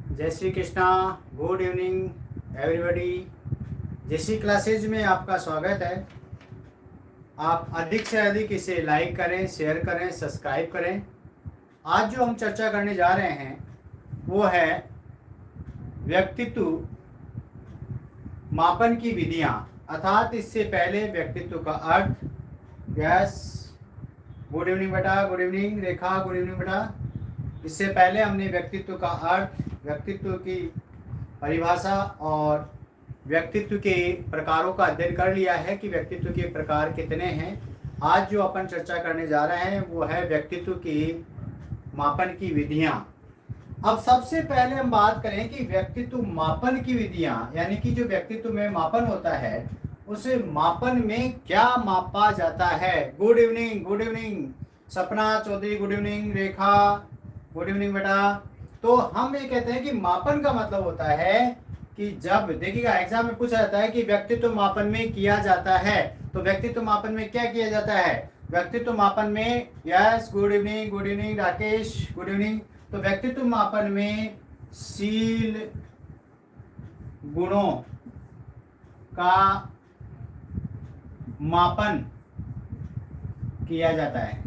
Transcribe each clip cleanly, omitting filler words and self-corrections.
जय Shri Krishna. Good evening everybody. जैसी classes में आपका स्वागत है। आप अधिक से अधिक इसे लाइक करें, शेयर करें, सब्सक्राइब करें। आज जो हम चर्चा करने जा रहे हैं वो है व्यक्तित्व मापन की विधियां, अर्थात इससे पहले व्यक्तित्व का अर्थ। यस, गुड इवनिंग बेटा, गुड इवनिंग रेखा, गुड इवनिंग बेटा। इससे पहले हमने व्यक्तित्व का अर्थ, व्यक्तित्व की परिभाषा और व्यक्तित्व के प्रकारों का अध्ययन कर लिया है कि व्यक्तित्व के प्रकार कितने हैं। आज जो अपन चर्चा करने जा रहे हैं वो है व्यक्तित्व की मापन की विधियां। अब सबसे पहले हम बात करें कि व्यक्तित्व मापन की विधियां, यानी कि जो व्यक्तित्व में मापन होता है उसे मापन में क्या मापा जाता है। Good evening, good evening Sapna Chaudhary, good evening रेखा, गुड इवनिंग बेटा। तो हम ये कहते हैं कि मापन का मतलब होता है कि जब देखिएगा एग्जाम में पूछा जाता है कि व्यक्तित्व मापन में किया जाता है, तो व्यक्तित्व मापन में क्या किया जाता है। व्यक्तित्व मापन में, yes good evening Rakesh, good evening. तो व्यक्तित्व मापन में शील गुणों का मापन किया जाता है।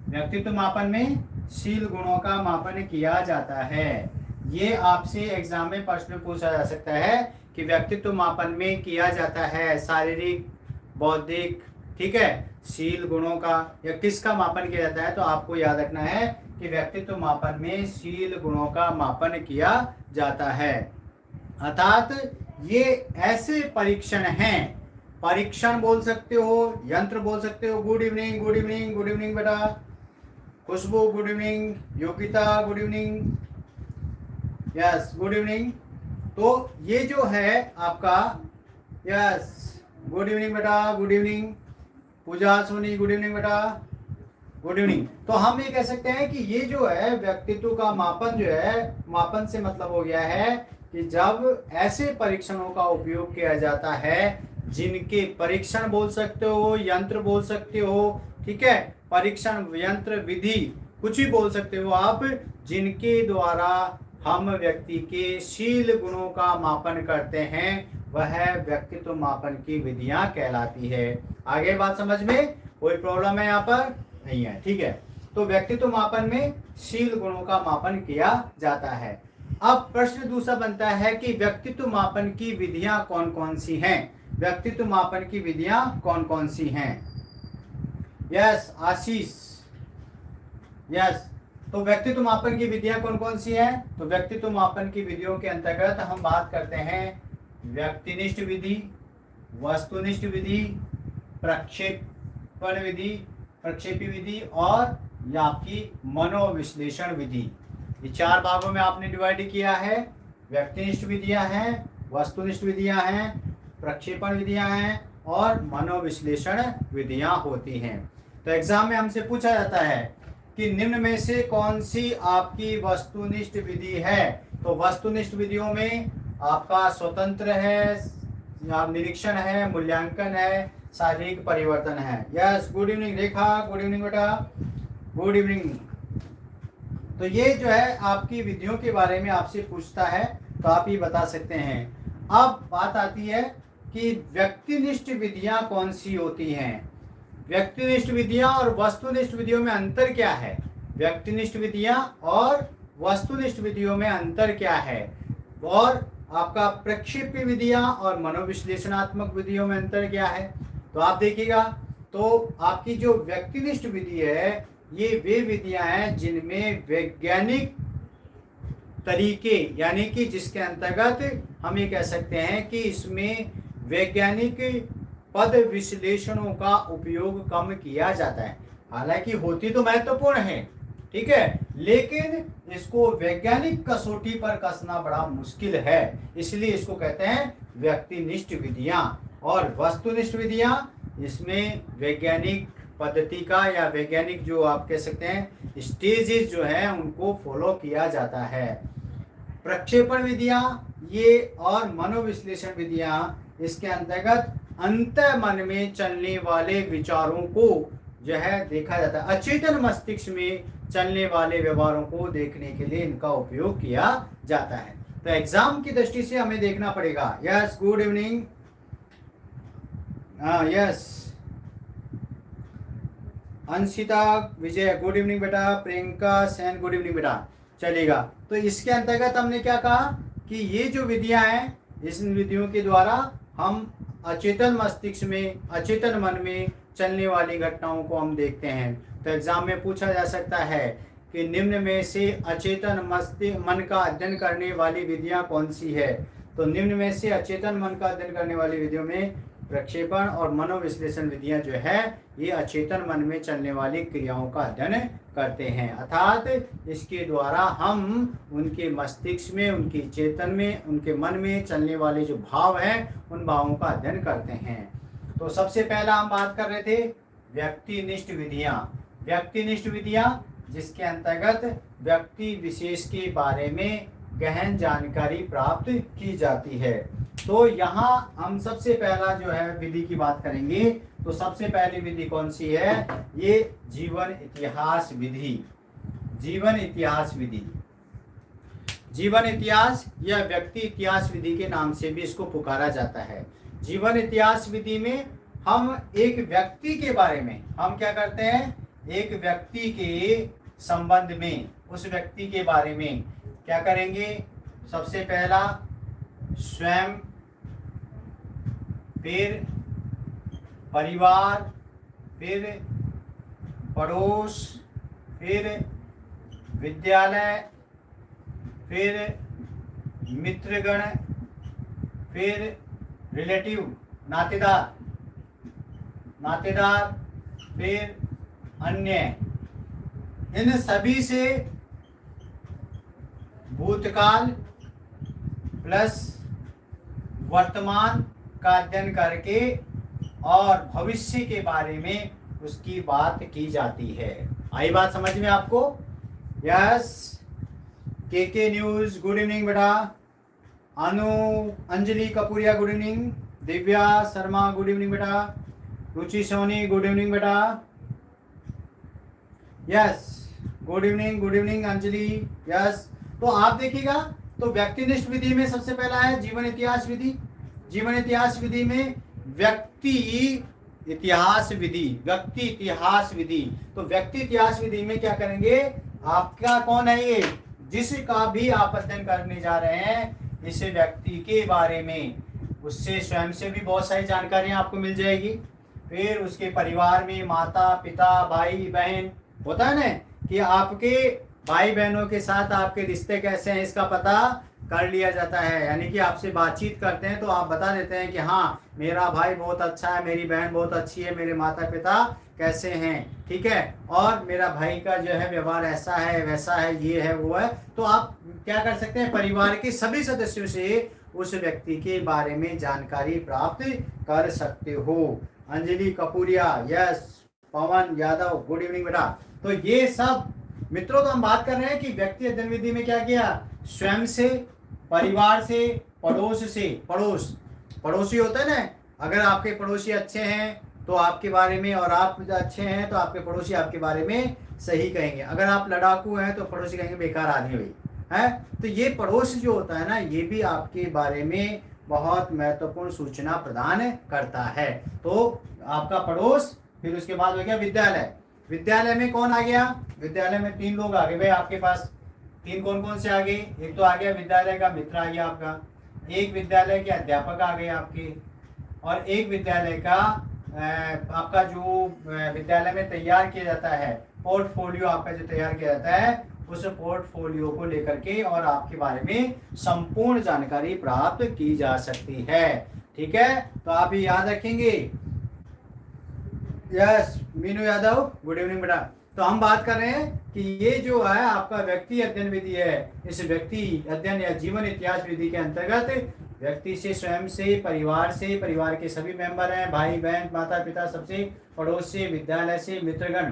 व्यक्तित्व मापन में शील गुणों का मापन किया जाता है। ये आपसे एग्जाम में प्रश्न पूछा जा सकता है कि व्यक्तित्व मापन में किया जाता है शारीरिक, बौद्धिक, ठीक है, शील गुणों का या किसका मापन किया जाता है। तो आपको याद रखना है कि व्यक्तित्व मापन में शील गुणों का मापन किया जाता है। अर्थात ये ऐसे परीक्षण हैं, परीक्षण बोल सकते हो, यंत्र बोल सकते हो। Good evening, good evening, good evening बेटा। Khushboo good evening, Yogita good evening, yes good evening. तो ये जो है आपका, यस गुड इवनिंग बेटा, good evening. Pooja Soni good evening बेटा, गुड इवनिंग। तो हम ये कह सकते हैं कि ये जो है व्यक्तित्व का मापन जो है, मापन से मतलब हो गया है कि जब ऐसे परीक्षणों का उपयोग किया जाता है जिनके परीक्षण बोल सकते हो, यंत्र बोल सकते हो, ठीक है, परीक्षण यंत्र विधि कुछ भी बोल सकते हो आप, जिनके द्वारा हम व्यक्ति के शील गुणों का मापन करते हैं, वह व्यक्तित्व मापन की विधियां कहलाती है। आगे बात समझ में, कोई प्रॉब्लम है यहाँ पर नहीं है, ठीक है। तो व्यक्तित्व मापन में शील गुणों का मापन किया जाता है। अब प्रश्न दूसरा बनता है कि व्यक्तित्व मापन की विधियां कौन कौन सी हैं। व्यक्तित्व मापन की विधियां कौन कौन सी हैं। यस आशीष, यस। तो व्यक्तित्व मापन की विधियां कौन कौन सी हैं। तो व्यक्तित्व मापन की विधियों के अंतर्गत हम बात करते हैं व्यक्तिनिष्ठ विधि, वस्तुनिष्ठ विधि, प्रक्षेपण विधि, प्रक्षेपी विधि और या आपकी मनोविश्लेषण विधि। ये चार भागों में आपने डिवाइड किया है। व्यक्तिनिष्ठ विधियां हैं, वस्तुनिष्ठ विधियां हैं, प्रक्षेपण विधियां हैं और मनोविश्लेषण विधियां होती हैं। तो एग्जाम में हमसे पूछा जाता है कि निम्न में से कौन सी आपकी वस्तुनिष्ठ विधि है। तो वस्तुनिष्ठ विधियों में आपका स्वतंत्र है, निरीक्षण है, मूल्यांकन है, शारीरिक परिवर्तन है। यस गुड इवनिंग रेखा, गुड इवनिंग बेटा, गुड इवनिंग। तो ये जो है आपकी विधियों के बारे में आपसे पूछता है तो आप ये बता सकते हैं। अब बात आती है कि व्यक्तिनिष्ठ विधियां कौन सी होती हैं। व्यक्तिनिष्ठ विधियां और वस्तुनिष्ठ विधियों में अंतर क्या है। व्यक्तिनिष्ठ विधियां और वस्तुनिष्ठ विधियों में अंतर क्या है, और आपका प्रक्षेपी विधियां और मनोविश्लेषणात्मक विधियों में अंतर क्या है। तो आप देखिएगा, तो आपकी जो व्यक्तिनिष्ठ विधि है ये वे विधियां हैं जिनमें वैज्ञानिक तरीके, यानी कि जिसके अंतर्गत हम ये कह सकते हैं कि इसमें वैज्ञानिक पद विश्लेषणों का उपयोग कम किया जाता है। हालांकि होती तो महत्वपूर्ण है, ठीक है, लेकिन इसको वैज्ञानिक कसौटी पर कसना बड़ा मुश्किल है, इसलिए इसको कहते हैं व्यक्तिनिष्ठ विधियां। और वस्तुनिष्ठ विधियां, इसमें वैज्ञानिक पद्धति का या वैज्ञानिक जो आप कह सकते हैं स्टेजेस जो है उनको फॉलो किया जाता है। प्रक्षेपण विधियां ये और मनोविश्लेषण विधियां, इसके अंतर्गत अंतः मन में चलने वाले विचारों को जो है देखा जाता है, अचेतन मस्तिष्क में चलने वाले व्यवहारों को देखने के लिए इनका उपयोग किया जाता है। तो एग्जाम की दृष्टि से हमें देखना पड़ेगा। Yes, good evening. Yes, Anshita Vijay good evening बेटा। प्रियंका सेन गुड इवनिंग बेटा। चलेगा। तो इसके अंतर्गत हमने क्या कहा कि ये जो विधियां हैं, इस विधियों के द्वारा हम अचेतन मस्तिष्क में, अचेतन मन में चलने वाली घटनाओं को हम देखते हैं। तो एग्जाम में पूछा जा सकता है कि निम्न में से अचेतन मस्तिष्क मन का अध्ययन करने वाली विधियां कौन सी है। तो निम्न में से अचेतन मन का अध्ययन करने वाली विधियों में प्रक्षेपण और मनोविश्लेषण विधियां जो है ये अचेतन मन में चलने वाली क्रियाओं का अध्ययन करते हैं। अर्थात इसके द्वारा हम उनके मस्तिष्क में, उनकी चेतन में, उनके मन में चलने वाले जो भाव हैं उन भावों का अध्ययन करते हैं। तो सबसे पहला हम बात कर रहे थे व्यक्तिनिष्ठ विधियां। व्यक्तिनिष्ठ विधियां जिसके अंतर्गत व्यक्ति विशेष के बारे में गहन जानकारी प्राप्त की जाती है। तो यहाँ हम सबसे पहला जो है विधि की बात करेंगे। तो सबसे पहली विधि कौन सी है? ये जीवन इतिहास विधि। जीवन इतिहास विधि, जीवन इतिहास या व्यक्ति इतिहास विधि के नाम से भी इसको पुकारा जाता है। जीवन इतिहास विधि में हम एक व्यक्ति के बारे में, हम क्या करते हैं, एक व्यक्ति के संबंध में, उस व्यक्ति के बारे में क्या करेंगे? सबसे पहला स्वयं, फिर परिवार, फिर पड़ोस, फिर विद्यालय, फिर मित्रगण, फिर रिलेटिव नातेदार, फिर अन्य। इन सभी से भूतकाल प्लस वर्तमान का अध्ययन करके और भविष्य के बारे में उसकी बात की जाती है। आई बात समझ में आपको? यस, के न्यूज गुड इवनिंग बेटा। Anjali Kapuria good evening. Divya Sharma good evening बेटा। रुचि सोनी गुड इवनिंग बेटा। Yes, good evening Anjali. Yes, तो आप देखिएगा, तो व्यक्तिनिष्ठ विधि में सबसे पहला है जीवन इतिहास विधि। जीवन इतिहास विधि में व्यक्ति इतिहास विधि, व्यक्ति इतिहास विधि। तो व्यक्ति इतिहास विधि में क्या करेंगे? आपका कौन है ये, जिसका भी आप अध्ययन करने जा रहे हैं, इस व्यक्ति के बारे में, उससे स्वयं से भी बहुत सारी जानकारियां आपको मिल जाएगी। फिर उसके परिवार में माता पिता भाई बहन होता है ना, कि आपके भाई बहनों के साथ आपके रिश्ते कैसे हैं इसका पता कर लिया जाता है। यानी कि आपसे बातचीत करते हैं तो आप बता देते हैं कि हाँ मेरा भाई बहुत अच्छा है, मेरी बहन बहुत अच्छी है, मेरे माता पिता कैसे हैं, ठीक है, और मेरा भाई का जो है व्यवहार ऐसा है वैसा है, ये है वो है। तो आप क्या कर सकते हैं? परिवार के सभी सदस्यों से उस व्यक्ति के बारे में जानकारी प्राप्त कर सकते हो। अंजलि कपूरिया, यस, पवन यादव गुड इवनिंग बेटा। तो ये सब मित्रों, तो हम बात कर रहे हैं कि व्यक्ति अध्ययन विधि में क्या किया? स्वयं से, परिवार से, पड़ोस से। पड़ोसी होता है ना, अगर आपके पड़ोसी अच्छे हैं तो आपके बारे में, और आप अच्छे हैं तो आपके पड़ोसी आपके बारे में सही कहेंगे। अगर आप लड़ाकू हैं तो पड़ोसी कहेंगे बेकार आदमी भाई है। तो ये पड़ोस जो होता है ना, ये भी आपके बारे में बहुत महत्वपूर्ण सूचना प्रदान करता है। तो आपका पड़ोस, फिर उसके बाद हो गया विद्यालय। विद्यालय में कौन आ गया? विद्यालय में 3 लोग आ गए भाई आपके पास। 3 कौन कौन से आ गए? एक तो आ गया विद्यालय का मित्र आ गया आपका, एक विद्यालय के अध्यापक आ गए आपके, और एक विद्यालय का आपका जो विद्यालय में तैयार किया जाता है पोर्टफोलियो, आपका जो तैयार किया जाता है, उस पोर्टफोलियो को लेकर के और आपके बारे में संपूर्ण जानकारी प्राप्त की जा सकती है। ठीक है, तो आप ये याद रखेंगे। Yes, Meenu Yadav good evening बेटा। तो हम बात कर रहे हैं कि ये जो है आपका व्यक्ति अध्ययन विधि है, इस व्यक्ति अध्ययन या जीवन इतिहास विधि के अंतर्गत व्यक्ति से, स्वयं से, परिवार के सभी मेंबर हैं, भाई बहन माता पिता सबसे, पड़ोस से, विद्यालय से, मित्रगण,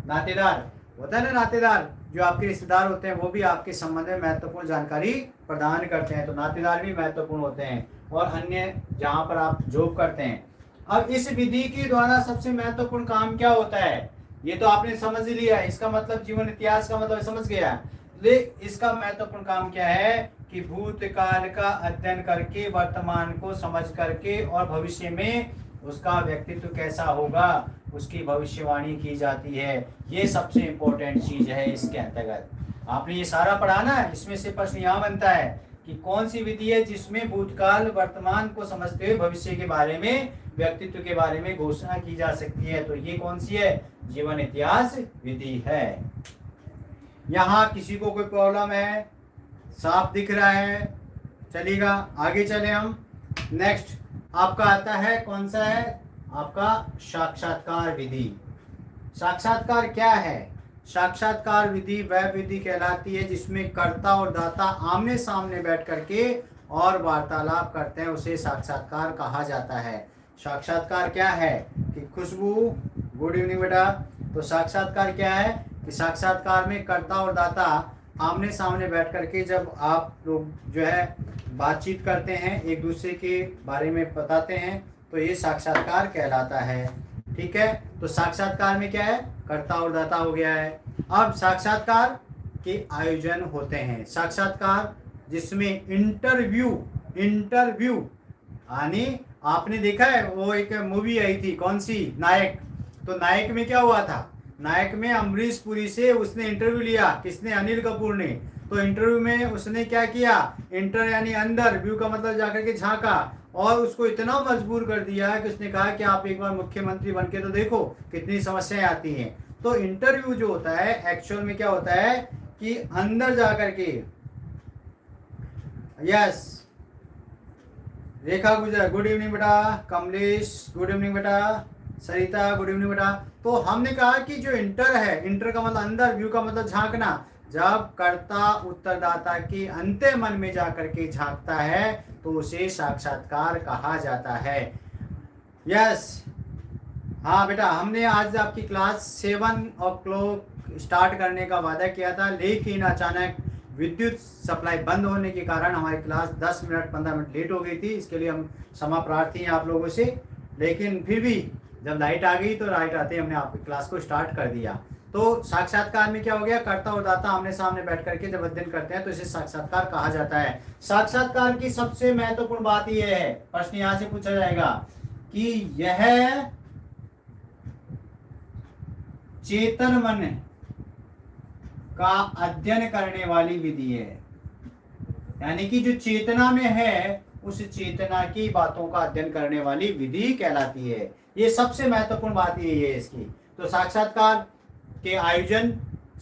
नातेदार होता है ना, नातेदार जो आपके रिश्तेदार होते हैं वो भी आपके संबंध में महत्वपूर्ण जानकारी प्रदान करते हैं। तो नातेदार भी महत्वपूर्ण होते हैं, और अन्य जहाँ पर आप जॉब करते हैं। अब इस विधि के द्वारा सबसे महत्वपूर्ण काम क्या होता है? ये तो आपने समझ ही लिया, इसका मतलब जीवन इतिहास का मतलब समझ गया। ले इसका महत्वपूर्ण काम क्या है कि भूतकाल का अध्ययन करके वर्तमान को समझ करके और भविष्य में उसका व्यक्तित्व कैसा होगा उसकी भविष्यवाणी की जाती है। ये सबसे इंपॉर्टेंट चीज है इसके अंतर्गत। आपने ये सारा पढ़ा ना, इसमें से प्रश्न यहाँ बनता है कि कौन सी विधि है जिसमें भूतकाल वर्तमान को समझते हुए भविष्य के बारे में व्यक्तित्व के बारे में घोषणा की जा सकती है। तो ये कौन सी है? जीवन इतिहास विधि है। यहाँ किसी को कोई प्रॉब्लम है? साफ दिख रहा है? चलिएगा आगे चले हम। नेक्स्ट आपका आता है, कौन सा है आपका? साक्षात्कार विधि। साक्षात्कार क्या है? साक्षात्कार विधि वह विधि कहलाती है जिसमें कर्ता और दाता आमने सामने बैठ करके और वार्तालाप करते हैं, उसे साक्षात्कार कहा जाता है। साक्षात्कार क्या है कि खुशबू, गुड इवनिंग बेटा। तो साक्षात्कार क्या है कि साक्षात्कार में कर्ता और दाता आमने सामने बैठ करके जब आप लोग जो है बातचीत करते हैं, एक दूसरे के बारे में बताते हैं, तो ये साक्षात्कार कहलाता है। ठीक है, तो साक्षात्कार में क्या है? कर्ता और दाता हो गया है। अब साक्षात्कार के आयोजन होते हैं। साक्षात्कार जिसमें इंटरव्यू यानी आपने देखा है वो एक मूवी आई थी, कौन सी? नायक। तो नायक में क्या हुआ था? नायक में अमरीश पुरी से उसने इंटरव्यू लिया। किसने? अनिल कपूर ने। तो इंटरव्यू में उसने क्या किया? इंटर यानी अंदर, व्यू का मतलब जाकर के झांका और उसको इतना मजबूर कर दिया कि उसने कहा कि आप एक बार मुख्यमंत्री बन के तो देखो कितनी समस्याएं आती हैं। तो इंटरव्यू जो होता है एक्चुअल में क्या होता है कि अंदर जाकर के, यस रेखा गुजर गुड इवनिंग बेटा, कमलेश गुड इवनिंग बेटा, सरिता गुड इवनिंग बेटा। तो हमने कहा कि जो इंटर है, इंटर का मतलब अंदर, व्यू का मतलब झांकना। जब कर्ता उत्तरदाता के अंतः मन में जाकर के झांकता है तो उसे साक्षात्कार कहा जाता है। यस हाँ बेटा, हमने आज आपकी क्लास 7 o'clock स्टार्ट करने का वादा किया था, लेकिन अचानक विद्युत सप्लाई बंद होने के कारण हमारी क्लास 10 मिनट 15 मिनट लेट हो गई थी। इसके लिए हम क्षमा प्रार्थी हैं आप लोगों से, लेकिन फिर भी जब लाइट आ गई तो लाइट आते ही हमने आपकी क्लास को स्टार्ट कर दिया। तो साक्षात्कार में क्या हो गया? कर्ता और दाता आमने सामने बैठ करके जब अध्ययन करते हैं तो इसे साक्षात्कार कहा जाता है। साक्षात्कार की सबसे महत्वपूर्ण बात यह है, प्रश्न यहां से पूछा जाएगा कि यह चेतन मन का अध्ययन करने वाली विधि है, यानी कि जो चेतना में है उस चेतना की बातों का अध्ययन करने वाली विधि कहलाती है। ये सबसे महत्वपूर्ण बात यही है इसकी। तो साक्षात्कार के आयोजन,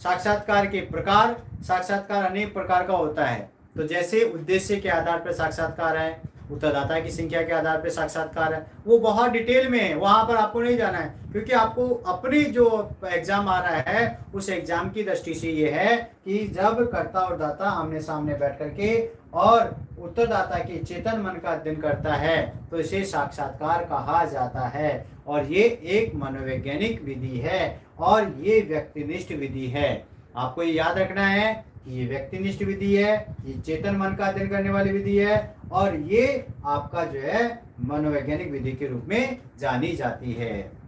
साक्षात्कार के प्रकार, साक्षात्कार अनेक प्रकार का होता है। तो जैसे उद्देश्य के आधार पर साक्षात्कार है, उत्तरदाता की संख्या के आधार पर साक्षात्कार है, वो बहुत डिटेल में है, वहां पर आपको नहीं जाना है, क्योंकि आपको अपनी जो एग्जाम आ रहा है उस एग्जाम की दृष्टि से ये है कि जब कर्ता और दाता आमने सामने बैठ करके और उत्तरदाता के चेतन मन का अध्ययन करता है तो इसे साक्षात्कार कहा जाता है। और ये एक मनोवैज्ञानिक विधि है और ये व्यक्तिनिष्ठ विधि है। आपको ये याद रखना है कि ये व्यक्तिनिष्ठ विधि है, ये चेतन मन का अध्ययन करने वाली विधि है और ये आपका जो है मनोवैज्ञानिक विधि के रूप में जानी जाती है।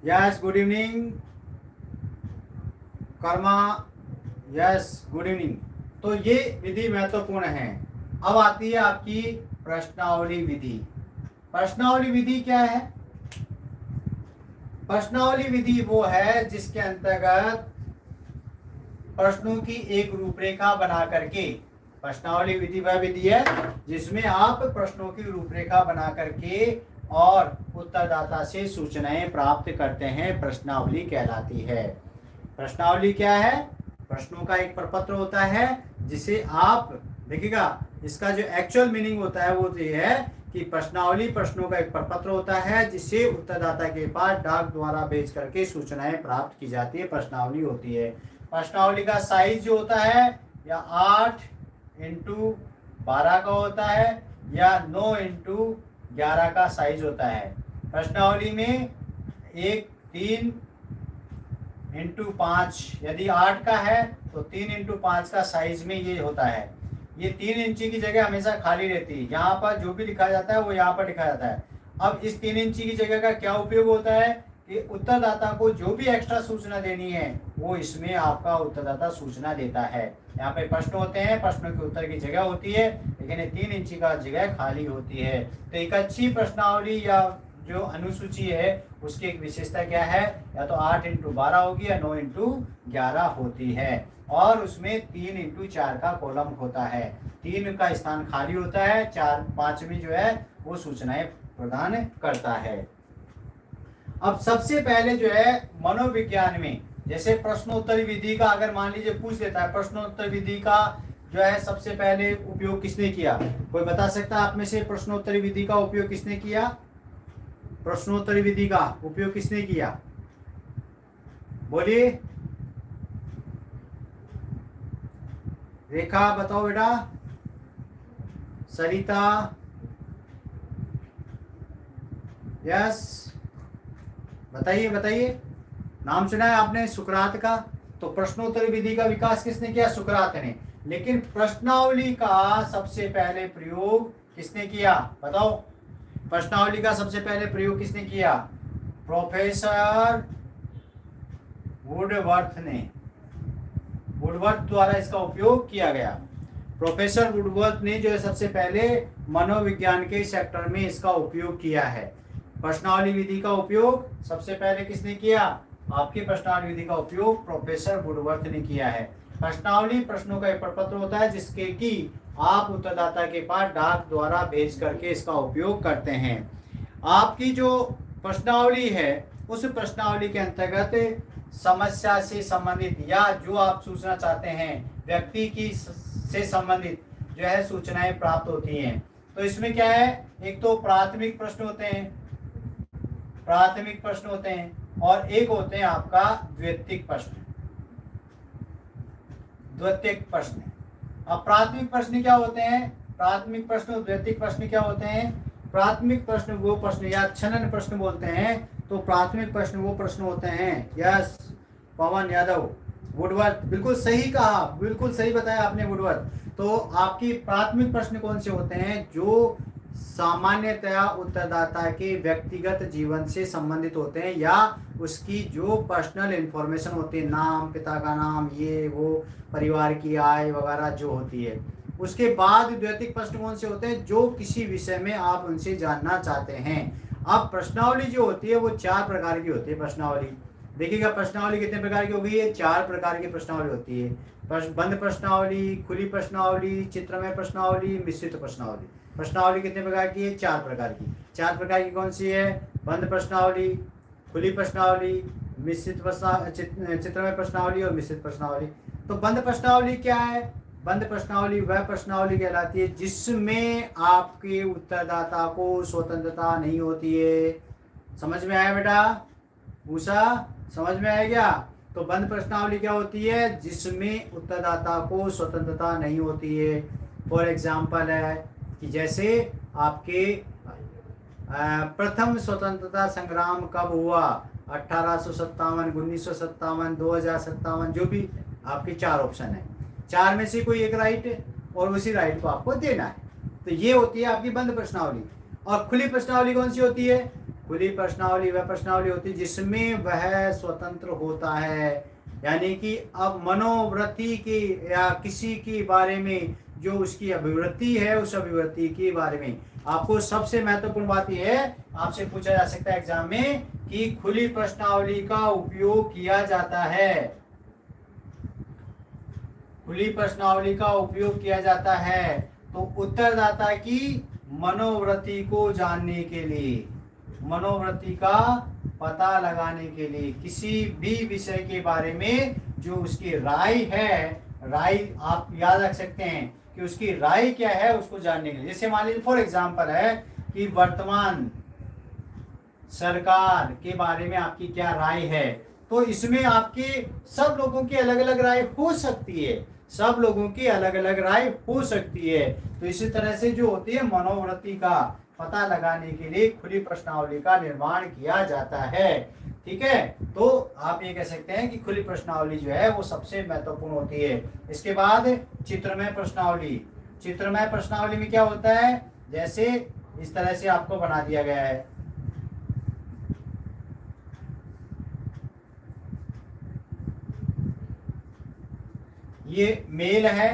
Yes good evening Karma, yes good evening. तो ये विधि महत्वपूर्ण है। अब आती है आपकी प्रश्नावली विधि। प्रश्नावली विधि क्या है? प्रश्नावली विधि वो है जिसके अंतर्गत प्रश्नों की एक रूपरेखा बना करके, प्रश्नावली विधि वह विधि है जिसमें आप प्रश्नों की रूपरेखा बना करके और उत्तरदाता से सूचनाएं प्राप्त करते हैं, प्रश्नावली कहलाती है। प्रश्नावली क्या है? प्रश्नों का एक प्रपत्र होता है जिसे आप देखिएगा, इसका जो एक्चुअल मीनिंग होता है वो ये है कि प्रश्नावली प्रश्नों का एक प्रपत्र होता है जिसे उत्तरदाता के पास डाक द्वारा भेज करके सूचनाएं प्राप्त की जाती है, प्रश्नावली होती है। प्रश्नावली का साइज जो होता है या 8x12 का होता है या 9x11 का साइज होता है। प्रश्नावली में 3x5, यदि 8 का है तो 3x5 का साइज में ये होता है। ये 3 इंची की जगह हमेशा खाली रहती है, यहाँ पर जो भी लिखा जाता है वो यहाँ पर लिखा जाता है। अब इस 3 इंची की जगह का क्या उपयोग होता है कि उत्तरदाता को जो भी एक्स्ट्रा सूचना देनी है वो इसमें आपका उत्तरदाता सूचना देता है। यहाँ पे प्रश्न होते हैं, प्रश्नों के उत्तर की जगह होती है, लेकिन ये 3 इंची का जगह खाली होती है। तो एक अच्छी प्रश्नावली या जो अनुसूची है उसकी एक विशेषता क्या है, या तो 8x12 होगी या 9x11 होती है, और उसमें 3x4 का कॉलम होता है। 3 का स्थान खाली होता है, 4 5 जो है वो सूचनाएं प्रदान करता है। अब सबसे पहले जो है मनोविज्ञान में, जैसे प्रश्नोत्तरी विधि का अगर मान लीजिए पूछ लेता है, प्रश्नोत्तर विधि का जो है सबसे पहले उपयोग किसने किया, कोई बता सकता है आप में से? प्रश्नोत्तरी विधि का उपयोग किसने किया? प्रश्नोत्तरी विधि का उपयोग किसने किया, बोलिए। रेखा बताओ बेटा, सरिता, यस बताइए बताइए। नाम सुना है आपने सुकरात का? तो प्रश्नोत्तरी विधि का विकास किसने किया? सुकरात ने। लेकिन प्रश्नावली का सबसे पहले प्रयोग किसने किया, बताओ? प्रश्नावली का सबसे पहले प्रयोग किसने किया? प्रोफेसर वुडवर्थ ने, वुडवर्थ द्वारा इसका उपयोग किया गया। प्रोफेसर वुडवर्थ ने जो है सबसे पहले मनोविज्ञान के सेक्टर में इसका उपयोग किया है। प्रश्नावली विधि का उपयोग सबसे पहले किसने किया? आपकी प्रश्नावली विधि का उपयोग प्रोफेसर वुडवर्थ ने किया है। प्रश्नावली प्रश्नों का एक प्रपत्र होता है जिसके कि आप उत्तरदाता के पास डाक द्वारा भेज करके इसका उपयोग करते हैं। आपकी जो प्रश्नावली है उस प्रश्नावली के अंतर्गत समस्या से संबंधित या जो आप सूचना चाहते हैं व्यक्ति की से संबंधित जो है सूचनाएं प्राप्त होती हैं। तो इसमें क्या है, एक तो प्राथमिक प्रश्न होते हैं, प्राथमिक प्रश्न होते हैं, और एक होते हैं आपका द्वितीयक प्रश्न, द्वितीयक प्रश्न। अब प्राथमिक प्रश्न क्या होते हैं? प्राथमिक प्रश्न और द्वितीयक प्रश्न क्या होते हैं? प्राथमिक प्रश्न वो प्रश्न या छनन प्रश्न बोलते हैं। तो प्राथमिक प्रश्न वो प्रश्न होते हैं, यस पवन यादव, वुडवर्थ, बिल्कुल सही कहा, बिल्कुल सही बताया आपने वुडवर्थ। तो आपकी प्राथमिक प्रश्न कौन से होते हैं? जो सामान्यतया उत्तरदाता के व्यक्तिगत जीवन से संबंधित होते हैं या उसकी जो पर्सनल इंफॉर्मेशन होती है, नाम, पिता का नाम, ये वो, परिवार की आय वगैरह जो होती है। उसके बाद द्वितीयक प्रश्न कौन से होते हैं? जो किसी विषय में आप उनसे जानना चाहते हैं। अब प्रश्नावली जो होती है वो 4 प्रकार की होती है। प्रश्नावली देखिएगा, प्रश्नावली कितने प्रकार की हो गई है? 4 प्रकार की प्रश्नावली होती है। बंद प्रश्नावली, खुली प्रश्नावली, चित्रमय प्रश्नावली, मिश्रित प्रश्नावली। प्रश्नावली कितने प्रकार की है? 4 प्रकार की। 4 प्रकार की कौन सी है? बंद प्रश्नावली, खुली प्रश्नावली, मिश्रित चित्रमय प्रश्नावली और मिश्रित प्रश्नावली। तो बंद प्रश्नावली क्या है? बंद प्रश्नावली वह प्रश्नावली कहलाती है जिसमें आपके उत्तरदाता को स्वतंत्रता नहीं होती है। समझ में आया बेटा? उषा समझ में आया क्या? तो बंद प्रश्नावली क्या होती है? जिसमें उत्तरदाता को स्वतंत्रता नहीं होती है। फॉर एग्जाम्पल है कि जैसे आपके प्रथम स्वतंत्रता संग्राम कब हुआ? 1857, 1957, 2057, जो भी आपके 4 ऑप्शन है, 4 में से कोई एक राइट और उसी राइट को आपको देना है। तो ये होती है आपकी बंद प्रश्नावली। और खुली प्रश्नावली कौन सी होती है? खुली प्रश्नावली वह प्रश्नावली होती है जिसमें वह स्वतंत्र होता है, यानी कि अब मनोवृत्ति की या किसी के बारे में जो उसकी अभिवृत्ति है उस अभिवृत्ति के बारे में। आपको सबसे महत्वपूर्ण बात यह है, आपसे पूछा जा सकता है एग्जाम में कि खुली प्रश्नावली का उपयोग किया जाता है, खुली प्रश्नावली का उपयोग किया जाता है तो उत्तरदाता की मनोवृत्ति को जानने के लिए, मनोवृत्ति का पता लगाने के लिए, किसी भी विषय के बारे में जो उसकी राय है, राय आप याद रख सकते हैं कि उसकी राय क्या है उसको जानने के लिए। जैसे मान लीजिए फॉर एग्जांपल है कि वर्तमान सरकार के बारे में आपकी क्या राय है, तो इसमें आपके सब लोगों की अलग अलग राय हो सकती है, सब लोगों की अलग अलग राय हो सकती है। तो इसी तरह से जो होती है मनोवृत्ति का पता लगाने के लिए खुली प्रश्नावली का निर्माण किया जाता है। ठीक है, तो आप ये कह सकते हैं कि खुली प्रश्नावली जो है वो सबसे महत्वपूर्ण होती है। इसके बाद चित्रमय प्रश्नावली। चित्रमय प्रश्नावली में क्या होता है? जैसे इस तरह से आपको बना दिया गया है, ये मेल है,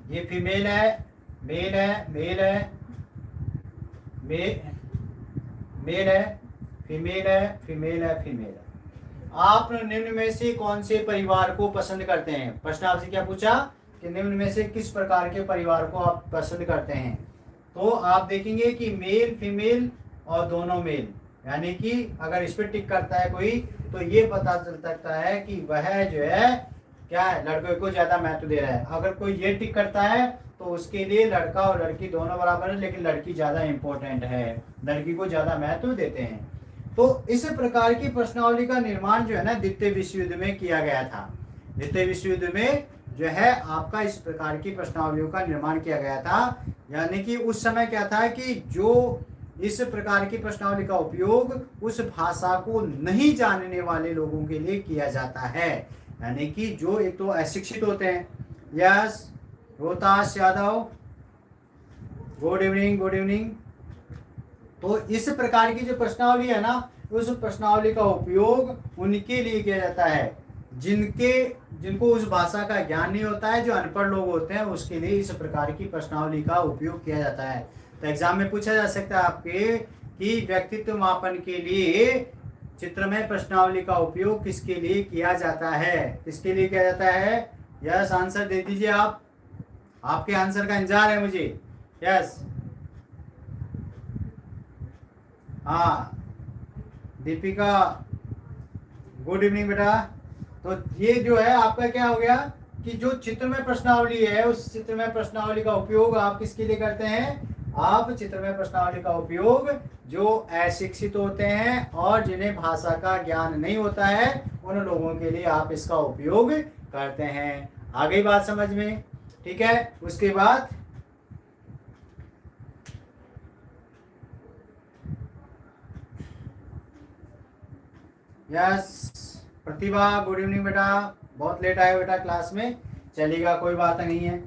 ये फीमेल है, मेल है, मेल है, मेल है, फीमेल है, फीमेल है, फीमेल है। आप निम्न में से कौन से परिवार को पसंद करते हैं? प्रश्न आपसे क्या पूछा कि निम्न में से किस प्रकार के परिवार को आप पसंद करते हैं? तो आप देखेंगे कि मेल, फीमेल और दोनों मेल, यानी कि अगर इस पर टिक करता है कोई तो ये पता चल सकता है कि वह जो है क्या है, लड़कों को ज्यादा महत्व दे रहा है। अगर कोई ये टिक करता है तो उसके लिए लड़का और लड़की दोनों बराबर है, लेकिन लड़की ज्यादा इंपॉर्टेंट है, लड़की को ज्यादा महत्व देते हैं। तो इस प्रकार की प्रश्नावली का निर्माण जो है ना द्वितीय विश्व युद्ध में किया गया था। द्वितीय विश्व युद्ध में जो है आपका इस प्रकार की प्रश्नावलियों का निर्माण किया गया था। यानी कि उस समय क्या था कि जो इस प्रकार की प्रश्नावली का उपयोग उस भाषा को नहीं जानने वाले लोगों के लिए किया जाता है, यानी कि जो एक तो अशिक्षित होते हैं। Yes, Rohtas Yadav, good evening, good evening. तो इस प्रकार की जो प्रश्नावली है ना, उस प्रश्नावली का उपयोग उनके लिए किया जाता है जिनको उस भाषा का ज्ञान नहीं होता है, जो अनपढ़ लोग होते हैं, उसके लिए इस प्रकार की प्रश्नावली का उपयोग किया जाता है। तो एग्जाम में पूछा जा सकता है आपके कि व्यक्तित्व मापन के लिए चित्रमय प्रश्नावली का उपयोग किसके लिए किया जाता है? किसके लिए किया जाता है? यस, आंसर दे दीजिए आप, आपके आंसर का इंतजार है मुझे। यस, हाँ दीपिका, गुड इवनिंग बेटा। तो ये जो है आपका क्या हो गया कि जो चित्रमय प्रश्नावली है, उस चित्रमय प्रश्नावली का उपयोग आप किसके लिए करते हैं? आप चित्रमय प्रश्नावली का उपयोग जो अशिक्षित होते हैं और जिन्हें भाषा का ज्ञान नहीं होता है, उन लोगों के लिए आप इसका उपयोग करते हैं। आ गई बात समझ में? ठीक है। उसके बाद यस, प्रतिभा, गुड इवनिंग बेटा, बहुत लेट आए बेटा क्लास में, चलेगा कोई बात नहीं है।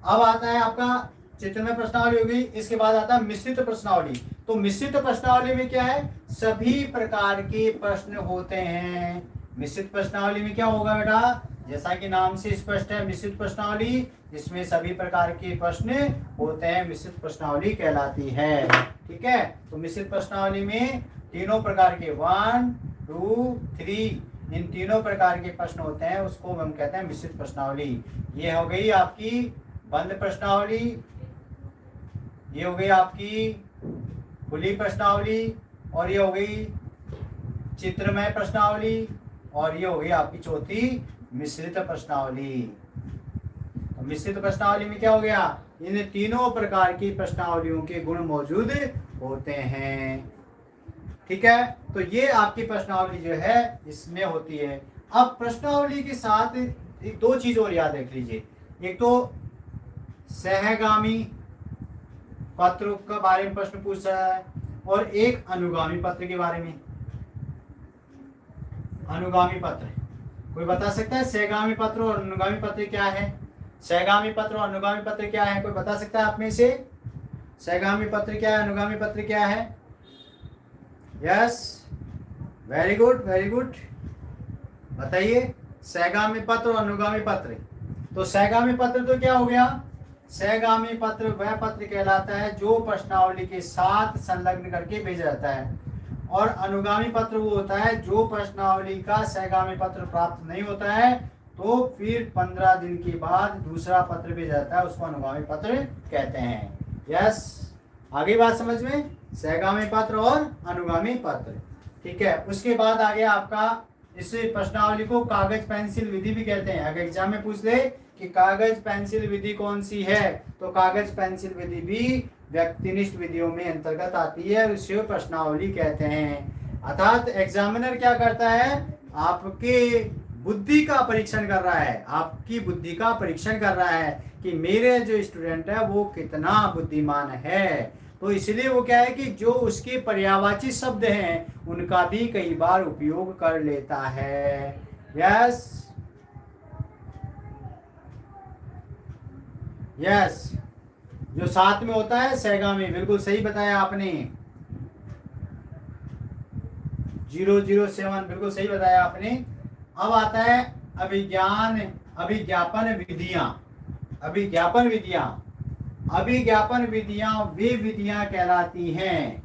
अब आता है आपका चित्रमय प्रश्नावली होगी, इसके बाद आता है मिश्रित प्रश्नावली। तो मिश्रित प्रश्नावली में क्या है? सभी प्रकार के प्रश्न होते हैं। मिश्रित प्रश्नावली में क्या होगा बेटा? जैसा कि नाम से स्पष्ट है, मिश्रित प्रश्नावली, इसमें सभी प्रकार के प्रश्न होते हैं, मिश्रित प्रश्नावली कहलाती है। ठीक है। तो मिश्रित प्रश्नावली में तीनों प्रकार के 1, 2, 3 इन तीनों प्रकार के प्रश्न होते हैं, उसको हम कहते हैं मिश्रित प्रश्नावली। ये हो गई आपकी बंद प्रश्नावली, ये हो गई आपकी खुली प्रश्नावली, और ये हो गई चित्रमय प्रश्नावली, और ये हो गई आपकी चौथी मिश्रित प्रश्नावली। तो मिश्रित प्रश्नावली में क्या हो गया? इन तीनों प्रकार की प्रश्नावलियों के गुण मौजूद होते हैं। ठीक है। तो ये आपकी प्रश्नावली जो है इसमें होती है। अब प्रश्नावली के साथ एक दो चीज और याद रख लीजिए, एक तो सहगामी पत्र के बारे में प्रश्न पूछ रहा है, और एक अनुगामी पत्र के बारे में। अनुगामी पत्र कोई बता सकता है? सहगामी पत्र और अनुगामी पत्र क्या है? सहगामी पत्र और अनुगामी पत्र क्या है? कोई बता सकता है आप में से? सहगामी पत्र क्या है, अनुगामी पत्र क्या है? Yes, very good, very good, बताइए। सहगामी पत्र और अनुगामी पत्र। तो सहगामी पत्र तो क्या हो गया? सहगामी पत्र वह पत्र कहलाता है जो प्रश्नावली के साथ संलग्न करके भेजा जाता है, और अनुगामी पत्र वो होता है जो प्रश्नावली का सहगामी पत्र प्राप्त नहीं होता है, तो फिर 15 दिन के बाद दूसरा पत्र भेजा जाता है, उसको अनुगामी पत्र कहते हैं। यस, आगे बात समझ में? सहगामी पत्र और अनुगामी पत्र। ठीक है। उसके बाद आ गया आपका, इस प्रश्नावली को कागज पेंसिल विधि भी कहते हैं। अगर एग्जाम में पूछ ले कि कागज पेंसिल विधि कौन सी है, तो कागज पेंसिल विधि भी व्यक्तिनिष्ठ विधियों में अंतर्गत आती है, उसे प्रश्नावली कहते हैं। अर्थात एग्जामिनर क्या करता है? आपके बुद्धि का परीक्षण कर रहा है, आपकी बुद्धि का परीक्षण कर रहा है कि मेरे जो स्टूडेंट है वो कितना बुद्धिमान है। तो इसलिए वो क्या है कि जो उसके पर्यायवाची शब्द हैं उनका भी कई बार उपयोग कर लेता है। यस, यस, जो साथ में होता है सहगामी, बिल्कुल सही बताया आपने। 007 बिल्कुल सही बताया आपने। अब आता है अभिज्ञान अभिज्ञापन विधियां, अभिज्ञापन विधियां, अभिज्ञापन विधियां वे विधियां कहलाती हैं।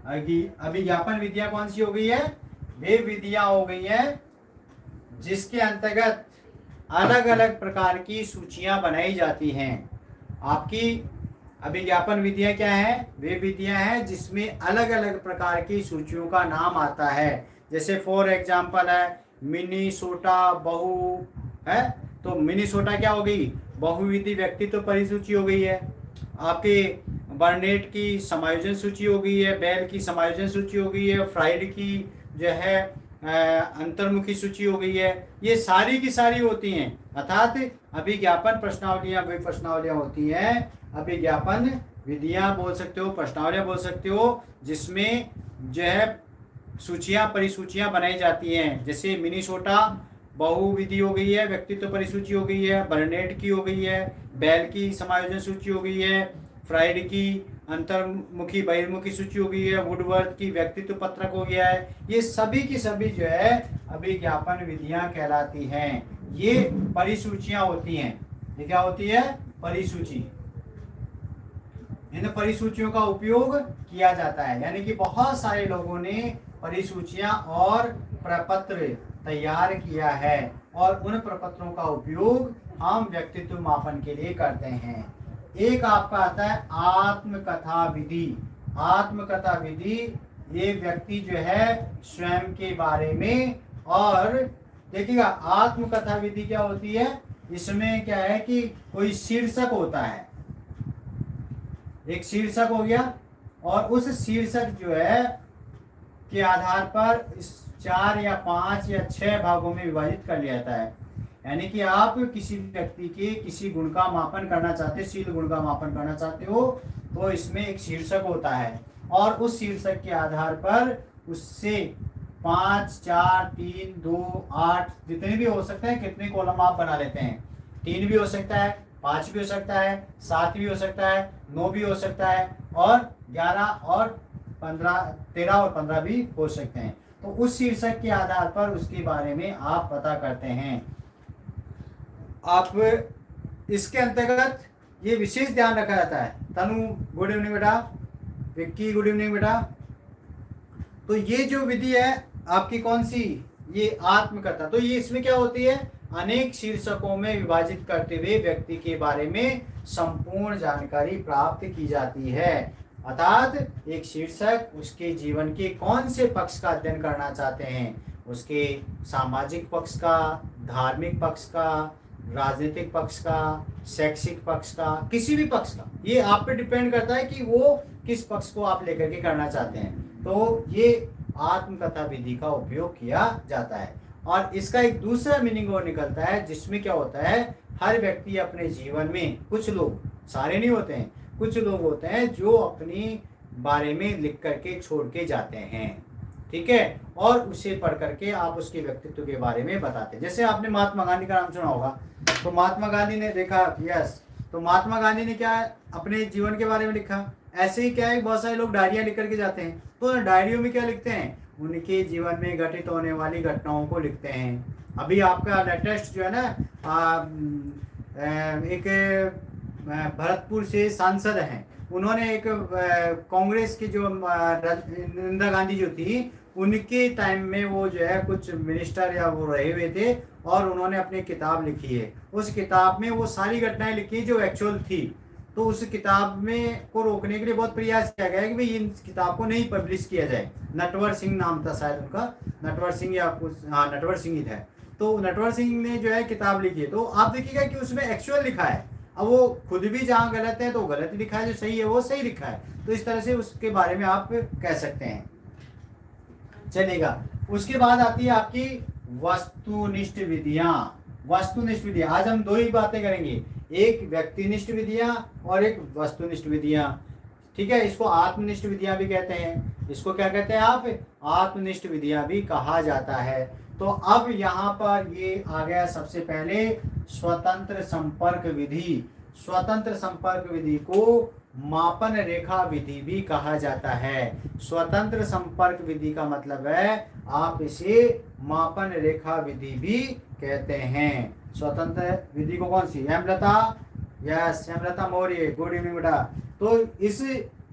अभिज्ञापन विधियां कौन सी हो गई है? वे विधियां हो गई है जिसके अंतर्गत अलग अलग प्रकार की सूचियां बनाई जाती हैं। आपकी अभिज्ञापन विधियां क्या है? वे विधियां हैं जिसमें अलग अलग प्रकार की सूचियों का नाम आता है। जैसे फॉर एग्जाम्पल है मिनीसोटा बहु है, तो मिनीसोटा क्या हो गई? बहुविधि व्यक्तित्व परिसूची हो गई है। आपके बर्नेट की समायोजन सूची हो गई है, बेल की समायोजन सूची हो गई है, फ्राइड की जो है अंतर्मुखी सूची हो गई है। ये सारी की सारी होती हैं। अर्थात अभिज्ञापन प्रश्नावलियां वे प्रश्नावलियां होती हैं, अभिज्ञापन विधियां बोल सकते हो, प्रश्नावलियां बोल सकते हो, जिसमें जो है सूचियां परिसूचियां बनाई जाती हैं। जैसे मिनीसोटा बहुविधि हो गई है, व्यक्तित्व परिसूची हो गई है, बर्नेट की हो गई है, बेल की समायोजन सूची हो गई है, फ्राइड की अंतर्मुखी बहिर्मुखी सूची हो गई है, वुडवर्थ की व्यक्तित्व पत्रक हो गया है। ये सभी की सभी जो है अभिज्ञापन विधियां कहलाती हैं। ये परिसूचियां होती हैं। ये क्या होती है? परिसूची। इन परिसूचियों का उपयोग किया जाता है, यानी कि बहुत सारे लोगों ने परिसूचियां और प्रपत्र तैयार किया है और उन प्रपत्रों का उपयोग हम व्यक्तित्व मापन के लिए करते हैं। एक आपका आता है आत्मकथा विधि। आत्मकथा विधि ये व्यक्ति जो है स्वयं के बारे में, और देखिएगा आत्मकथा विधि क्या होती है? इसमें क्या है कि कोई शीर्षक होता है, एक शीर्षक हो गया, और उस शीर्षक जो है के आधार पर इस 4 या 5 या 6 भागों में विभाजित कर लिया जाता है। यानी कि आप किसी व्यक्ति के किसी गुण का मापन करना चाहते, शील गुण का मापन करना चाहते हो, तो इसमें एक शीर्षक होता है और उस शीर्षक के आधार पर उससे 5, 4, 3, 2, 8 जितने भी हो सकते हैं, कितने कॉलम आप बना लेते हैं। 3 भी हो सकता है, 5 भी हो सकता है, 7 भी हो सकता है, 9 भी हो सकता है, और 11 और 15, 13 और 15 भी हो सकते हैं। तो उस शीर्षक के आधार पर उसके बारे में आप पता करते हैं। आप इसके अंतर्गत ये विशेष ध्यान रखा जाता है। तनु गुड इवनिंग बेटा, विक्की गुड इवनिंग बेटा। तो ये जो विधि है आपकी कौन सी? ये आत्मकथा। तो ये इसमें क्या होती है? अनेक शीर्षकों में विभाजित करते हुए व्यक्ति के बारे में संपूर्ण जानकारी प्राप्त की जाती है। अर्थात एक शीर्षक उसके जीवन के कौन से पक्ष का अध्ययन करना चाहते हैं, उसके सामाजिक पक्ष का, धार्मिक पक्ष का, राजनीतिक पक्ष का, शैक्षिक पक्ष का, किसी भी पक्ष का, ये आप पे डिपेंड करता है कि वो किस पक्ष को आप लेकर के करना चाहते हैं। तो ये आत्मकथा विधि का उपयोग किया जाता है। और इसका एक दूसरा मीनिंग और निकलता है, जिसमें क्या होता है, हर व्यक्ति अपने जीवन में, कुछ लोग, सारे नहीं होते हैं, कुछ लोग होते हैं जो अपनी बारे में लिख करके छोड़ के जाते हैं, ठीक है, और उसे पढ़ करके आप उसके व्यक्तित्व के बारे में बताते हैं। जैसे आपने महात्मा गांधी का नाम सुना होगा, तो महात्मा गांधी ने देखा, यस, तो महात्मा गांधी ने क्या अपने जीवन के बारे में लिखा। ऐसे ही क्या है, बहुत सारे लोग डायरिया लिख करके जाते हैं, तो डायरियों में क्या लिखते हैं, उनके जीवन में घटित होने वाली घटनाओं को लिखते हैं। अभी आपका लेटेस्ट जो है ना, एक भरतपुर से सांसद हैं, उन्होंने एक कांग्रेस की जो इंदिरा गांधी जो थी, उनके टाइम में वो जो है कुछ मिनिस्टर या वो रहे हुए थे, और उन्होंने अपनी किताब लिखी है। उस किताब में वो सारी घटनाएं लिखी जो एक्चुअल थी। तो उस किताब में को रोकने के लिए बहुत प्रयास किया गया कि भाई इन किताब को नहीं पब्लिश किया जाए। नटवर सिंह नाम था शायद उनका, नटवर सिंह या कुछ, हाँ नटवर सिंह ही था। तो नटवर सिंह ने जो है किताब लिखी है, तो आप देखिएगा कि उसमें एक्चुअल लिखा है। अब वो खुद भी जहाँ गलत है तो गलत लिखा है, जो सही है वो सही लिखा है। तो इस तरह से उसके बारे में आप कह सकते हैं, चलेगा। उसके बाद आती है आपकी वस्तुनिष्ठ विधियां। वस्तुनिष्ठ विधियां, आज हम 2 ही बातें करेंगे, एक व्यक्तिनिष्ठ विधियां और एक वस्तुनिष्ठ विधियां, ठीक है। इसको आत्मनिष्ठ विधियां भी कहते हैं। इसको क्या कहते हैं आप? आत्मनिष्ठ विधियां भी कहा जाता है। तो अब यहाँ पर ये आ गया सबसे पहले स्वतंत्र संपर्क विधि। स्वतंत्र संपर्क विधि को मापन रेखा विधि भी कहा जाता है। स्वतंत्र संपर्क विधि का मतलब है आप इसे मापन रेखा विधि भी कहते हैं। स्वतंत्र विधि को कौन सी, Hemlata, yes Hemlata Maurya, good evening बेटा। तो इस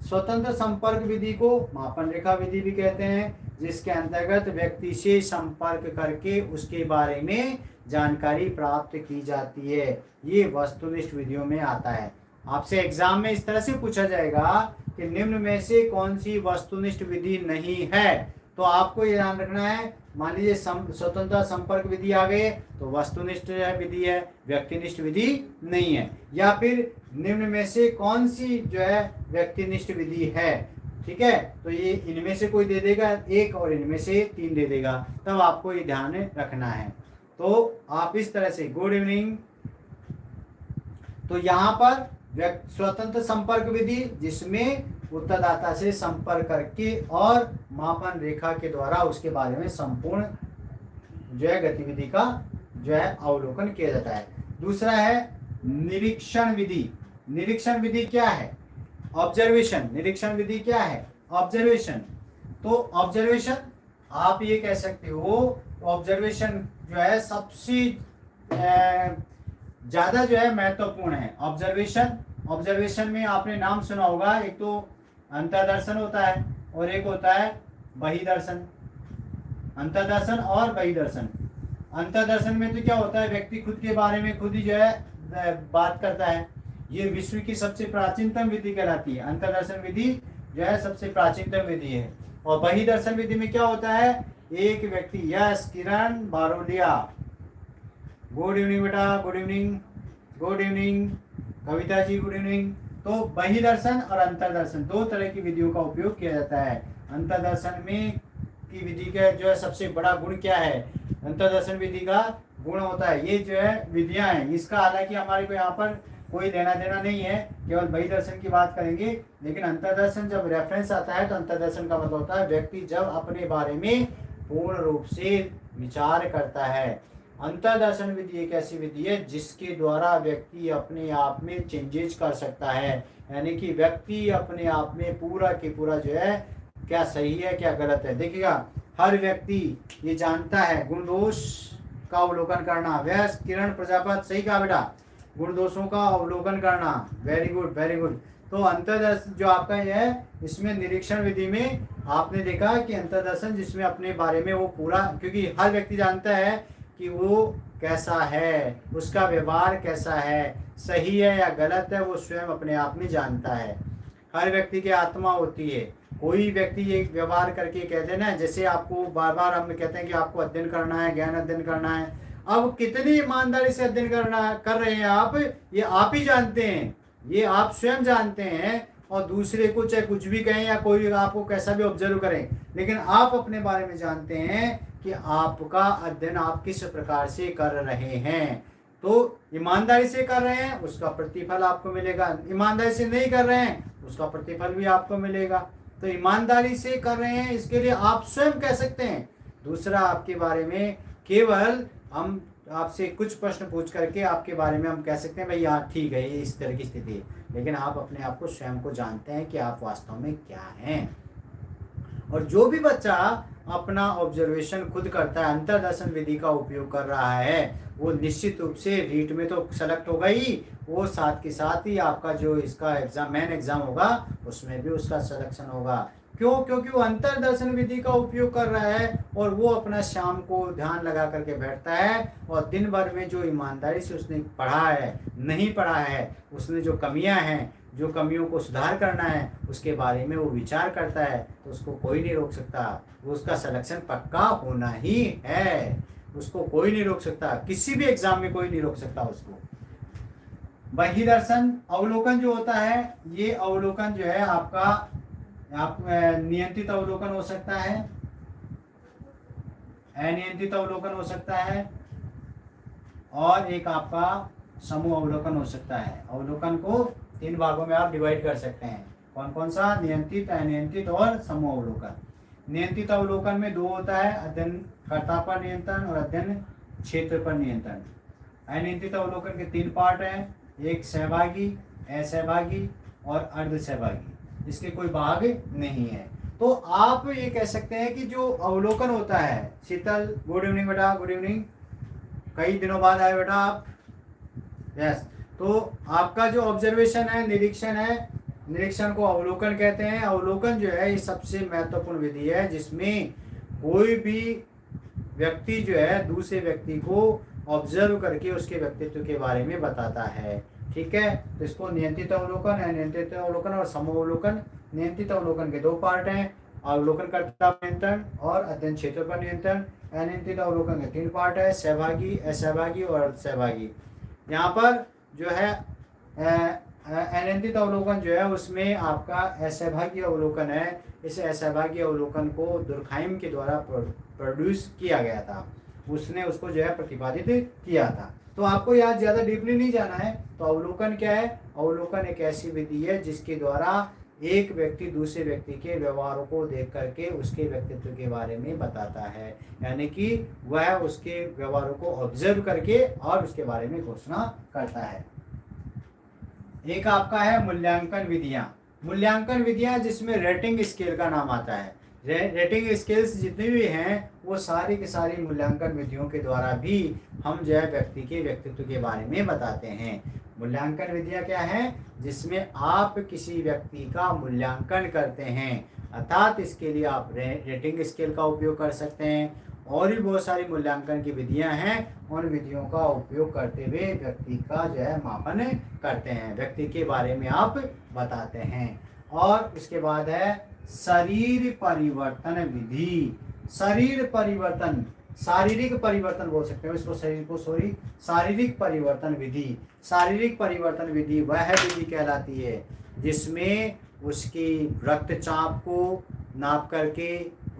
स्वतंत्र संपर्क विधि को मापन रेखा विधि भी कहते हैं, जिसके अंतर्गत व्यक्ति से संपर्क करके उसके बारे में जानकारी प्राप्त की जाती है। ये वस्तुनिष्ठ विधियों में आता है। आपसे एग्जाम में इस तरह से पूछा जाएगा कि निम्न में से कौन सी वस्तुनिष्ठ विधि नहीं है, तो आपको ये ध्यान रखना है। मान लीजिए स्वतंत्रता संपर्क विधि आ गए तो वस्तुनिष्ठ विधि है, व्यक्तिनिष्ठ विधि नहीं है। या फिर निम्न में से कौन सी जो है व्यक्तिनिष्ठ विधि है, ठीक है। तो ये इनमें से कोई दे देगा एक और इनमें से 3 दे देगा, तब आपको ये ध्यान रखना है। तो आप इस तरह से गुड इवनिंग। तो यहाँ पर स्वतंत्र संपर्क विधि जिसमें उत्तरदाता से संपर्क करके और मापन रेखा के द्वारा उसके बारे में संपूर्ण जो है गतिविधि का जो है अवलोकन किया जाता है। दूसरा है निरीक्षण विधि। निरीक्षण विधि क्या है, ऑब्जर्वेशन। निरीक्षण विधि क्या है, ऑब्जर्वेशन। तो ऑब्जर्वेशन आप ये कह सकते हो, ऑब्जर्वेशन जो है सबसे ज्यादा जो है महत्वपूर्ण है। ऑब्जर्वेशन में आपने नाम सुना होगा, एक तो अंतर्दर्शन होता है और एक होता है बहिर्दर्शन। अंतर्दर्शन और बहिर्दर्शन। अंतर्दर्शन में तो क्या होता है, व्यक्ति खुद के बारे में खुद ही जो है बात करता है। ये विश्व की सबसे प्राचीनतम विधि कहलाती है। अंतर्दर्शन विधि जो है सबसे प्राचीनतम विधि है। और बहिर्दर्शन विधि में क्या होता है, एक व्यक्ति, यस किरण बारोलिया, गुड इवनिंग बेटा, good evening, good evening Kavita ji, good evening. तो बहिर्दर्शन और अंतर्दर्शन 2 तरह की विधियों का उपयोग किया जाता है। अंतर्दर्शन में की विधि का जो है सबसे बड़ा गुण क्या है, अंतर्दर्शन विधि का गुण होता है, ये जो है विधियां हैं, इसका हालांकि हमारे को यहाँ पर कोई लेना देना नहीं है, केवल बहिर्दर्शन की बात करेंगे। लेकिन अंतर्दर्शन जब रेफरेंस आता है तो अंतर्दर्शन का मतलब होता है व्यक्ति जब अपने बारे में पूर्ण रूप से विचार करता है। अंतर्दर्शन विधि एक ऐसी विधि है जिसके द्वारा व्यक्ति अपने आप में चेंजेस कर सकता है, यानी कि व्यक्ति अपने आप में पूरा के पूरा जो है क्या सही है क्या गलत है। देखिएगा हर व्यक्ति ये जानता है गुण दोष का अवलोकन करना। व्यस्त किरण प्रजापति, सही कहा बेटा, गुण दोषों का अवलोकन करना, वेरी गुड वेरी गुड। तो अंतर्दर्शन जो आपका ये है, इसमें निरीक्षण विधि में आपने देखा कि अंतर्दर्शन जिसमें अपने बारे में वो पूरा, क्योंकि हर व्यक्ति जानता है कि वो कैसा है, उसका व्यवहार कैसा है, सही है या गलत है, वो स्वयं अपने आप में जानता है। हर व्यक्ति की आत्मा होती है। कोई व्यक्ति ये व्यवहार करके कहते हैं ना, जैसे आपको बार बार हम कहते हैं कि आपको अध्ययन करना है, ज्ञान अध्ययन करना है। अब कितनी ईमानदारी से अध्ययन कर रहे हैं आप, ये आप ही जानते हैं, ये आप स्वयं जानते हैं। और दूसरे को चाहे कुछ भी कहें या कोई आपको कैसा भी ऑब्जर्व करें, लेकिन आप अपने बारे में जानते हैं कि आपका अध्ययन आप किस प्रकार से कर रहे हैं। तो ईमानदारी से कर रहे हैं उसका प्रतिफल आपको मिलेगा, ईमानदारी से नहीं कर रहे हैं उसका प्रतिफल भी आपको मिलेगा। तो ईमानदारी से कर रहे हैं इसके लिए आप स्वयं कह सकते हैं। दूसरा आपके बारे में केवल हम आपसे कुछ प्रश्न पूछ करके आपके बारे में हम कह सकते हैं भाई यार ठीक है ये इस तरह की स्थिति है, लेकिन आप अपने आप को स्वयं को जानते हैं कि आप वास्तव में क्या हैं। और जो भी बच्चा अपना ऑब्जर्वेशन खुद करता है, अंतर्दर्शन विधि का उपयोग कर रहा है, वो निश्चित रूप से रीट में तो सेलेक्ट होगा ही, वो साथ के साथ ही आपका जो इसका एग्जाम मेन एग्जाम होगा उसमें भी उसका सिलेक्शन होगा। क्यों? क्योंकि वो अंतर्दर्शन विधि का उपयोग कर रहा है और वो अपना शाम को ध्यान लगा करके बैठता है और दिन भर में जो ईमानदारी से उसने पढ़ा है, नहीं पढ़ा है, उसने जो कमियां हैं, जो कमियों को सुधार करना है उसके बारे में वो विचार करता है, तो उसको कोई नहीं रोक सकता। वो उसका सिलेक्शन पक्का होना ही है, उसको कोई नहीं रोक सकता, किसी भी एग्जाम में कोई नहीं रोक सकता उसको। बहिर्दर्शन अवलोकन जो होता है, ये अवलोकन जो है आपका आप नियंत्रित अवलोकन हो सकता है, अनियंत्रित अवलोकन हो सकता है, और एक आपका समूह अवलोकन हो सकता है। अवलोकन को 3 भागों में आप डिवाइड कर सकते हैं। कौन कौन सा? नियंत्रित, अनियंत्रित और समूह अवलोकन। नियंत्रित अवलोकन में 2 होता है, अध्ययनकर्ता पर नियंत्रण और अध्ययन क्षेत्र पर नियंत्रण। अनियंत्रित अवलोकन के 3 पार्ट हैं, एक सहभागी, असहभागी और अर्ध सहभागी, इसके कोई भाग नहीं है। तो आप ये कह सकते हैं कि जो अवलोकन होता है, शीतल गुड इवनिंग बेटा, गुड इवनिंग, कई दिनों बाद आए बेटा आप। यस, तो आपका जो ऑब्जर्वेशन है, निरीक्षण है, निरीक्षण को अवलोकन कहते हैं। अवलोकन जो है ये सबसे महत्वपूर्ण विधि है जिसमें कोई भी व्यक्ति जो है दूसरे व्यक्ति को ऑब्जर्व करके उसके व्यक्तित्व के बारे में बताता है। ठीक है, तो इसको नियंत्रित अवलोकन, अनियंत्रित अवलोकन और समअवलोकन। नियंत्रित अवलोकन के 2 पार्ट हैं, अवलोकनकर्ता नियंत्रण और अध्ययन क्षेत्र पर नियंत्रण। अनियंत्रित अवलोकन के 3 पार्ट है, सहभागी, असहभागी और अर्धसहभागी। यहाँ पर जो है अनियंत्रित अवलोकन जो है उसमें आपका असहभागी अवलोकन है। इस असहभागी अवलोकन को दुर्खाइम के द्वारा प्रोड्यूस किया गया था, उसने उसको जो है प्रतिपादित किया था। तो आपको यहाँ ज़्यादा डीपली नहीं जाना है। तो अवलोकन क्या है? अवलोकन एक ऐसी विधि है जिसके द्वारा एक व्यक्ति दूसरे व्यक्ति के व्यवहारों को देख करके उसके व्यक्तित्व के बारे में बताता है, यानी कि वह उसके व्यवहारों को ऑब्जर्व करके और उसके बारे में घोषणा करता है। एक आपका है मूल्यांकन विधियां। मूल्यांकन विधियां जिसमें रेटिंग स्केल का नाम आता है। रेटिंग स्केल्स जितने भी हैं वो सारी की सारी मूल्यांकन विधियों के द्वारा भी हम जो है व्यक्ति के व्यक्तित्व के बारे में बताते हैं। मूल्यांकन विधियां क्या हैं? जिसमें आप किसी व्यक्ति का मूल्यांकन करते हैं, अर्थात इसके लिए आप रेटिंग स्केल का उपयोग कर सकते हैं। और भी बहुत सारी मूल्यांकन की विधियां हैं, उन विधियों का उपयोग करते हुए व्यक्ति का जो है मापन करते हैं, व्यक्ति के बारे में आप बताते हैं। और इसके बाद है शरीर परिवर्तन विधि। शरीर परिवर्तन, शारीरिक परिवर्तन बोल सकते हो इसको, शरीर को सॉरी, शारीरिक परिवर्तन विधि। शारीरिक परिवर्तन विधि वह विधि कहलाती है जिसमें उसकी रक्तचाप को नाप करके,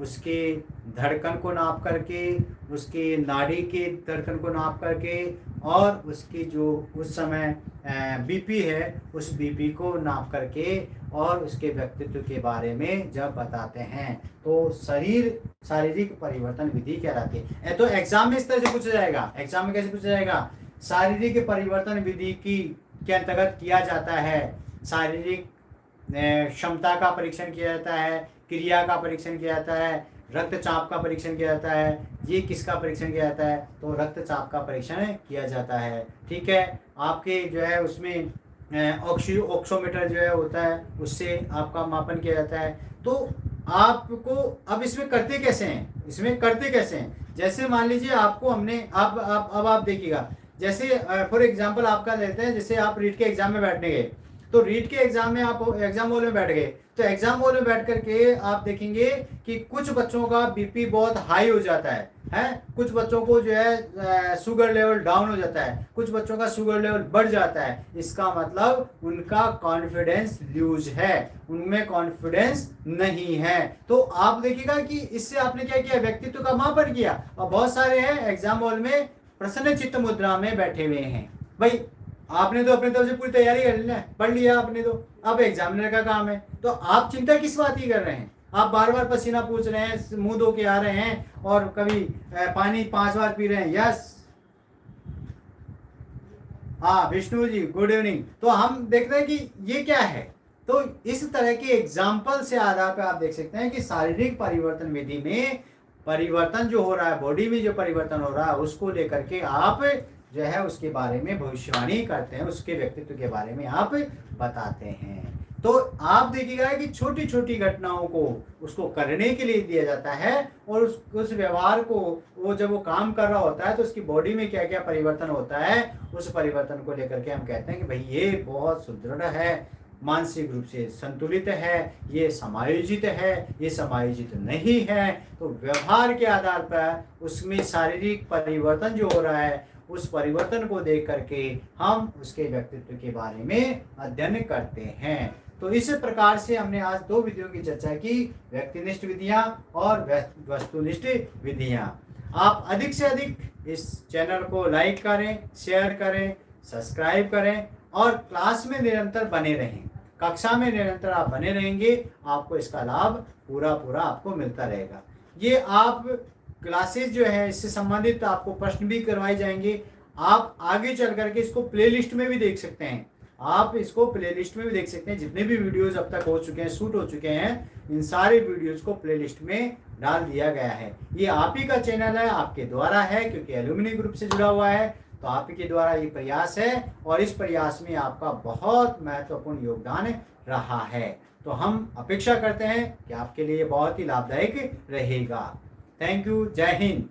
उसके धड़कन को नाप करके, उसके नाड़ी के धड़कन को नाप करके और उसकी जो उस समय बीपी है उस बीपी को नाप करके और उसके व्यक्तित्व के बारे में जब बताते हैं तो शारीरिक परिवर्तन विधि कहलाती है। तो एग्जाम में इस तरह से पूछा जाएगा। एग्जाम में कैसे पूछा जाएगा? शारीरिक परिवर्तन विधि के अंतर्गत किया जाता है शारीरिक क्षमता का परीक्षण किया जाता है, क्रिया का परीक्षण किया जाता है, रक्तचाप का परीक्षण किया जाता है। ये किसका परीक्षण किया जाता है? तो रक्तचाप का परीक्षण किया जाता है। ठीक है, आपके जो है उसमें ऑक्सीमीटर जो है होता है, उससे आपका मापन किया जाता है। तो आपको अब इसमें करते कैसे हैं? इसमें करते कैसे हैं? जैसे मान लीजिए आपको हमने अब आप देखिएगा, जैसे फॉर एग्जांपल आपका लेते हैं, जैसे आप रीट के एग्जाम में बैठने गए, तो रीट के एग्जाम में आप एग्जाम हॉल में बैठ गए, तो एग्जाम हॉल में बैठ करके आप देखेंगे कि कुछ बच्चों का बीपी बहुत हाई हो जाता है, कुछ बच्चों को जो है शुगर लेवल डाउन हो जाता है, कुछ बच्चों का शुगर लेवल बढ़ जाता है। इसका मतलब उनका कॉन्फिडेंस लूज है, उनमें कॉन्फिडेंस नहीं है। तो आप देखिएगा कि इससे आपने क्या किया? व्यक्तित्व का मापन किया। और बहुत सारे हैं एग्जाम हॉल में प्रसन्न चित्त मुद्रा में बैठे हुए हैं। भाई आपने तो अपने तरफ से पूरी तैयारी कर ली, पढ़ लिया आपने, तो अब एग्जामिनर का काम है, तो आप चिंता किस बात की कर रहे हैं? आप बार बार पसीना पूछ रहे हैं, मुंह धो के आ रहे हैं और कभी पानी 5 बार पी रहे हैं। यस, हाँ विष्णु जी गुड इवनिंग। तो हम देखते हैं कि ये क्या है। तो इस तरह के एग्जाम्पल से आधार पर आप देख सकते हैं कि शारीरिक परिवर्तन विधि में परिवर्तन जो हो रहा है, बॉडी में जो परिवर्तन हो रहा है, उसको लेकर के आप जो है उसके बारे में भविष्यवाणी करते हैं, उसके व्यक्तित्व के बारे में आप बताते हैं। तो आप देखिएगा कि छोटी छोटी घटनाओं को उसको करने के लिए दिया जाता है और उस व्यवहार को वो जब वो काम कर रहा होता है तो उसकी बॉडी में क्या क्या परिवर्तन होता है, उस परिवर्तन को लेकर के हम कहते हैं कि भाई ये बहुत सुदृढ़ है, मानसिक रूप से संतुलित है, ये समायोजित है, ये समायोजित नहीं है। तो व्यवहार के आधार पर उसमें शारीरिक परिवर्तन जो हो रहा है उस परिवर्तन को देख करके हम उसके व्यक्तित्व के बारे में अध्ययन करते हैं। तो इस प्रकार से हमने आज 2 विधियों की चर्चा की, व्यक्तिनिष्ठ विधियां और वस्तुनिष्ठ विधियां। आप अधिक से अधिक इस चैनल को लाइक करें, शेयर करें, सब्सक्राइब करें और क्लास में निरंतर बने रहें। कक्षा में निरंतर आप बने रहेंगे, आपको इसका लाभ पूरा आपको मिलता रहेगा। ये आप क्लासेस जो है इससे संबंधित आपको प्रश्न भी करवाए जाएंगे। आप आगे चल करके इसको प्लेलिस्ट में भी देख सकते हैं। आप इसको प्लेलिस्ट में भी देख सकते हैं। जितने भी वीडियोस अब तक हो चुके हैं, शूट हो चुके हैं, इन सारे वीडियोस को प्लेलिस्ट में डाल दिया गया है। ये आप ही का चैनल है, आपके द्वारा है, क्योंकि एलुमनी ग्रुप से जुड़ा हुआ है, तो आप ही के द्वारा ये प्रयास है और इस प्रयास में आपका बहुत महत्वपूर्ण योगदान रहा है। तो हम अपेक्षा करते हैं कि आपके लिए बहुत ही लाभदायक रहेगा। Thank you. जय हिंद।